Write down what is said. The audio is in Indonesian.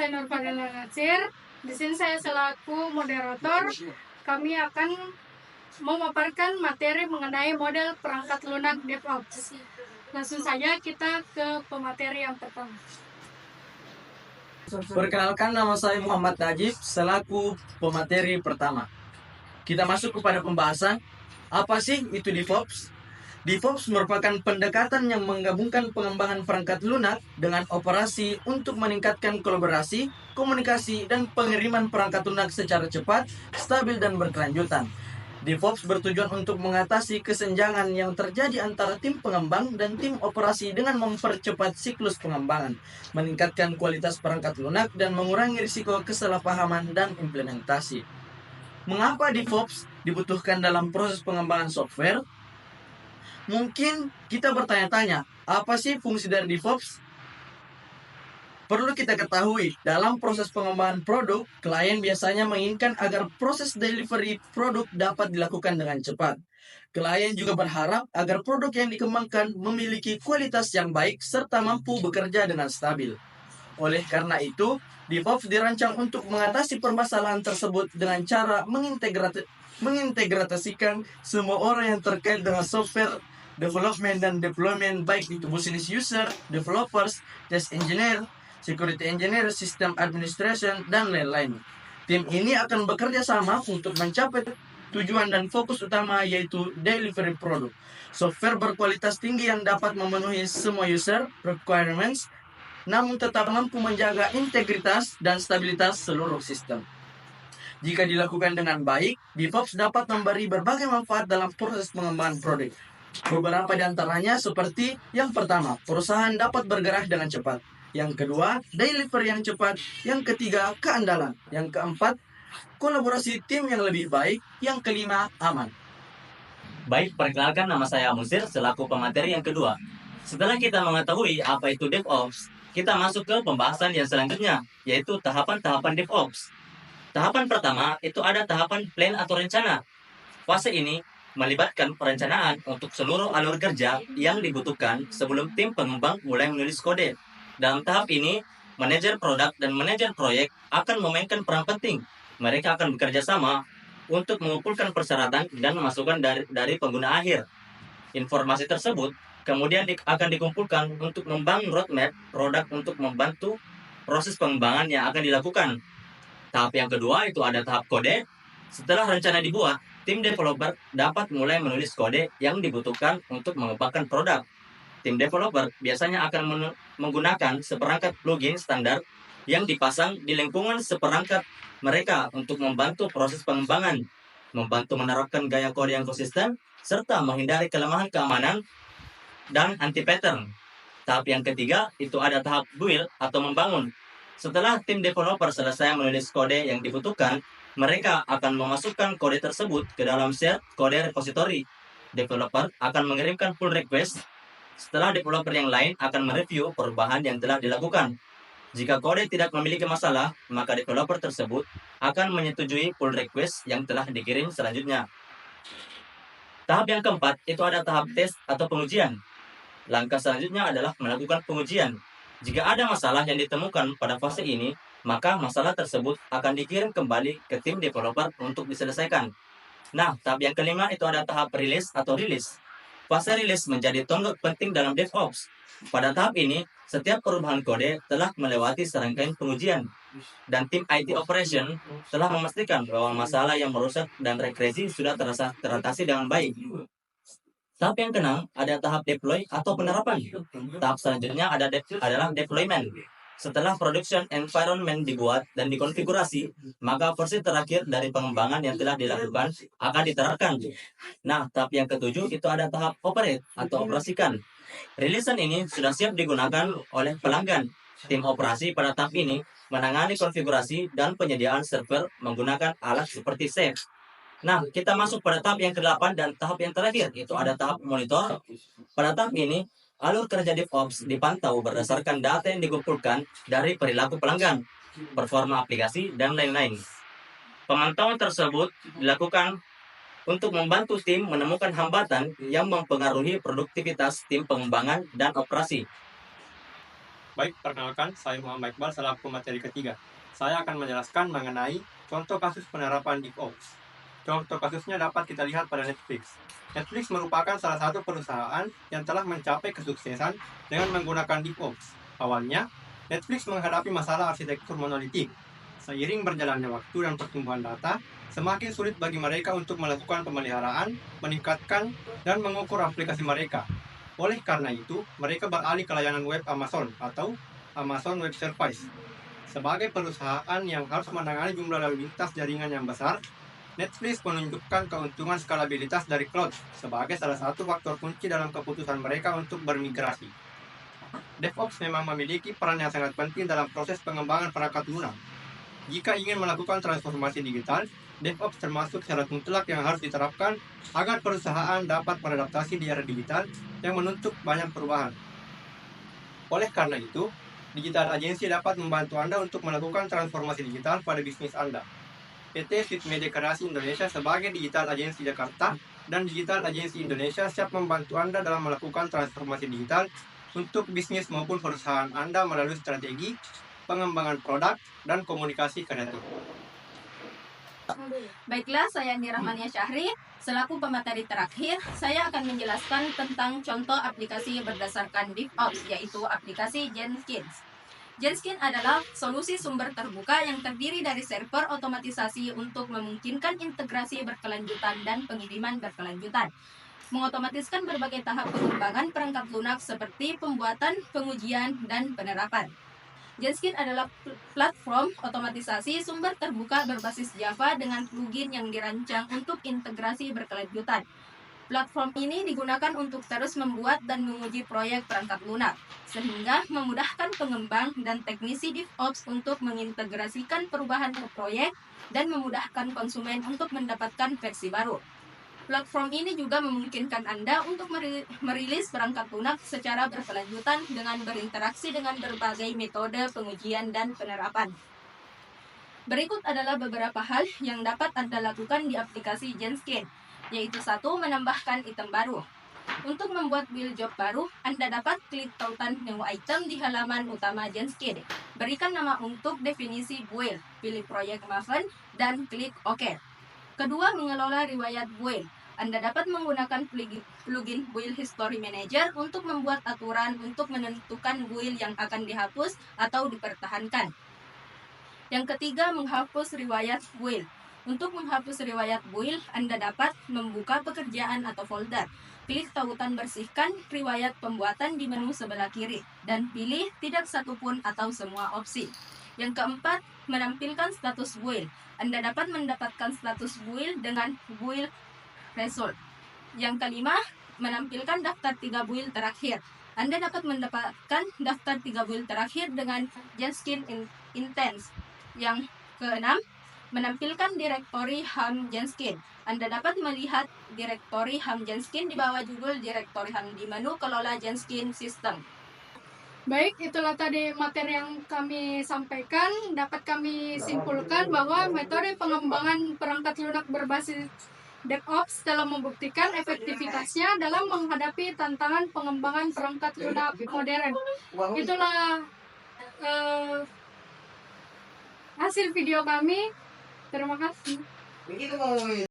saya Nurfadila Natsir. Di sini saya selaku moderator. Kami akan memaparkan materi mengenai model perangkat lunak DevOps. Langsung saja kita ke pemateri yang pertama. Perkenalkan, nama saya Muhammad Najib selaku pemateri pertama. Kita masuk kepada pembahasan. Apa sih itu DevOps? DevOps merupakan pendekatan yang menggabungkan pengembangan perangkat lunak dengan operasi untuk meningkatkan kolaborasi, komunikasi, dan pengiriman perangkat lunak secara cepat, stabil, dan berkelanjutan. DevOps bertujuan untuk mengatasi kesenjangan yang terjadi antara tim pengembang dan tim operasi dengan mempercepat siklus pengembangan, meningkatkan kualitas perangkat lunak, dan mengurangi risiko kesalahpahaman dan implementasi. Mengapa DevOps dibutuhkan dalam proses pengembangan software? Mungkin kita bertanya-tanya, apa sih fungsi dari DevOps? Perlu kita ketahui, dalam proses pengembangan produk, klien biasanya menginginkan agar proses delivery produk dapat dilakukan dengan cepat. Klien juga berharap agar produk yang dikembangkan memiliki kualitas yang baik serta mampu bekerja dengan stabil. Oleh karena itu, DevOps dirancang untuk mengatasi permasalahan tersebut dengan cara mengintegrasikan semua orang yang terkait dengan software development dan deployment, baik itu business user, developers, test engineer, security engineer, system administration, dan lain-lain. Tim ini akan bekerja sama untuk mencapai tujuan dan fokus utama, yaitu delivery product. Software berkualitas tinggi yang dapat memenuhi semua user requirements, namun tetap mampu menjaga integritas dan stabilitas seluruh sistem. Jika dilakukan dengan baik, DevOps dapat memberi berbagai manfaat dalam proses pengembangan produk. Beberapa di antaranya seperti yang pertama, perusahaan dapat bergerak dengan cepat. Yang kedua, delivery yang cepat. Yang ketiga, keandalan. Yang keempat, kolaborasi tim yang lebih baik. Yang kelima, aman. Baik, perkenalkan, nama saya Musir selaku pemateri yang kedua. Setelah kita mengetahui apa itu DevOps, kita masuk ke pembahasan yang selanjutnya, yaitu tahapan-tahapan DevOps. Tahapan pertama itu ada tahapan plan atau rencana. Fase ini melibatkan perencanaan untuk seluruh alur kerja yang dibutuhkan sebelum tim pengembang mulai menulis kode. Dalam tahap ini, manajer produk dan manajer proyek akan memainkan peran penting. Mereka akan bekerja sama untuk mengumpulkan persyaratan dan masukan dari pengguna akhir. Informasi tersebut kemudian akan dikumpulkan untuk membangun roadmap produk untuk membantu proses pengembangan yang akan dilakukan. Tahap yang kedua itu ada tahap kode. Setelah rencana dibuat, tim developer dapat mulai menulis kode yang dibutuhkan untuk mengembangkan produk. Tim developer biasanya akan menggunakan seperangkat plugin standar yang dipasang di lingkungan seperangkat mereka untuk membantu proses pengembangan, membantu menerapkan gaya kode yang konsisten, serta menghindari kelemahan keamanan dan anti-pattern. Tahap yang ketiga itu ada tahap build atau membangun. Setelah tim developer selesai menulis kode yang dibutuhkan, mereka akan memasukkan kode tersebut ke dalam shared kode repository. Developer akan mengirimkan pull request. Setelah developer yang lain akan mereview perubahan yang telah dilakukan. Jika kode tidak memiliki masalah, maka developer tersebut akan menyetujui pull request yang telah dikirim selanjutnya. Tahap yang keempat itu ada tahap tes atau pengujian. Langkah selanjutnya adalah melakukan pengujian. Jika ada masalah yang ditemukan pada fase ini, maka masalah tersebut akan dikirim kembali ke tim developer untuk diselesaikan. Nah, tahap yang kelima itu ada tahap release atau rilis. Fase rilis menjadi tonggak penting dalam DevOps. Pada tahap ini, setiap perubahan kode telah melewati serangkaian pengujian, dan tim IT Operation telah memastikan bahwa masalah yang merusak dan regresi sudah teratasi dengan baik. Tahap yang keenam ada tahap deploy atau penerapan. Tahap selanjutnya adalah deployment. Setelah production environment dibuat dan dikonfigurasi, maka versi terakhir dari pengembangan yang telah dilakukan akan diterapkan. Nah, tahap yang ketujuh itu ada tahap operate atau operasikan. Rilisan ini sudah siap digunakan oleh pelanggan. Tim operasi pada tahap ini menangani konfigurasi dan penyediaan server menggunakan alat seperti Safe. Nah, kita masuk pada tahap yang ke-8 dan tahap yang terakhir, itu ada tahap monitor. Pada tahap ini, alur kerja DevOps dipantau berdasarkan data yang dikumpulkan dari perilaku pelanggan, performa aplikasi, dan lain-lain. Pemantauan tersebut dilakukan untuk membantu tim menemukan hambatan yang mempengaruhi produktivitas tim pengembangan dan operasi. Baik, perkenalkan, saya Muhammad Iqbal selaku materi ketiga. Saya akan menjelaskan mengenai contoh kasus penerapan DevOps. Contoh kasusnya dapat kita lihat pada Netflix. Netflix merupakan salah satu perusahaan yang telah mencapai kesuksesan dengan menggunakan DevOps. Awalnya, Netflix menghadapi masalah arsitektur monolitik. Seiring berjalannya waktu dan pertumbuhan data, semakin sulit bagi mereka untuk melakukan pemeliharaan, meningkatkan, dan mengukur aplikasi mereka. Oleh karena itu, mereka beralih ke layanan web Amazon atau Amazon Web Service. Sebagai perusahaan yang harus menangani jumlah lalu lintas jaringan yang besar, Netflix menunjukkan keuntungan skalabilitas dari cloud sebagai salah satu faktor kunci dalam keputusan mereka untuk bermigrasi. DevOps memang memiliki peran yang sangat penting dalam proses pengembangan perangkat lunak. Jika ingin melakukan transformasi digital, DevOps termasuk syarat mutlak yang harus diterapkan agar perusahaan dapat beradaptasi di era digital yang menuntut banyak perubahan. Oleh karena itu, Digital Agency dapat membantu Anda untuk melakukan transformasi digital pada bisnis Anda. PT Sweet Media Kreasi Indonesia sebagai Digital Agency Jakarta dan Digital Agency Indonesia siap membantu Anda dalam melakukan transformasi digital untuk bisnis maupun perusahaan Anda melalui strategi, pengembangan produk, dan komunikasi kreatif. Baiklah, saya Andi Rahmania Syahri. Selaku pemateri terakhir, saya akan menjelaskan tentang contoh aplikasi berdasarkan DevOps, yaitu aplikasi Jenkins. Jenkins adalah solusi sumber terbuka yang terdiri dari server otomatisasi untuk memungkinkan integrasi berkelanjutan dan pengiriman berkelanjutan, mengotomatiskan berbagai tahap pengembangan perangkat lunak seperti pembuatan, pengujian, dan penerapan. Jenkins adalah platform otomatisasi sumber terbuka berbasis Java dengan plugin yang dirancang untuk integrasi berkelanjutan. Platform ini digunakan untuk terus membuat dan menguji proyek perangkat lunak, sehingga memudahkan pengembang dan teknisi DevOps untuk mengintegrasikan perubahan ke proyek dan memudahkan konsumen untuk mendapatkan versi baru. Platform ini juga memungkinkan Anda untuk merilis perangkat lunak secara berkelanjutan dengan berinteraksi dengan berbagai metode pengujian dan penerapan. Berikut adalah beberapa hal yang dapat Anda lakukan di aplikasi Jenkins, yaitu 1. Menambahkan item baru. Untuk membuat build job baru, Anda dapat klik tautan new item di halaman utama Jenkins. Berikan nama untuk definisi build, pilih proyek Maven, dan klik OK. Kedua, mengelola riwayat build. Anda dapat menggunakan plugin Build History Manager untuk membuat aturan untuk menentukan build yang akan dihapus atau dipertahankan. Yang ketiga, menghapus riwayat build. Untuk menghapus riwayat build, Anda dapat membuka pekerjaan atau folder. Klik tautan bersihkan riwayat pembuatan di menu sebelah kiri, dan pilih tidak satu pun atau semua opsi. Yang keempat, menampilkan status build. Anda dapat mendapatkan status build dengan build result. Yang kelima, menampilkan daftar 3 build terakhir. Anda dapat mendapatkan daftar 3 build terakhir dengan Jenkins Intense. Yang keenam, menampilkan direktori ham Jenkins. Anda dapat melihat direktori ham Jenkins di bawah judul direktori ham di menu kelola Jenkins System. Baik, itulah tadi materi yang kami sampaikan. Dapat kami simpulkan bahwa metode pengembangan perangkat lunak berbasis DevOps telah membuktikan efektivitasnya dalam menghadapi tantangan pengembangan perangkat lunak modern. Itulah hasil video kami. Terima kasih.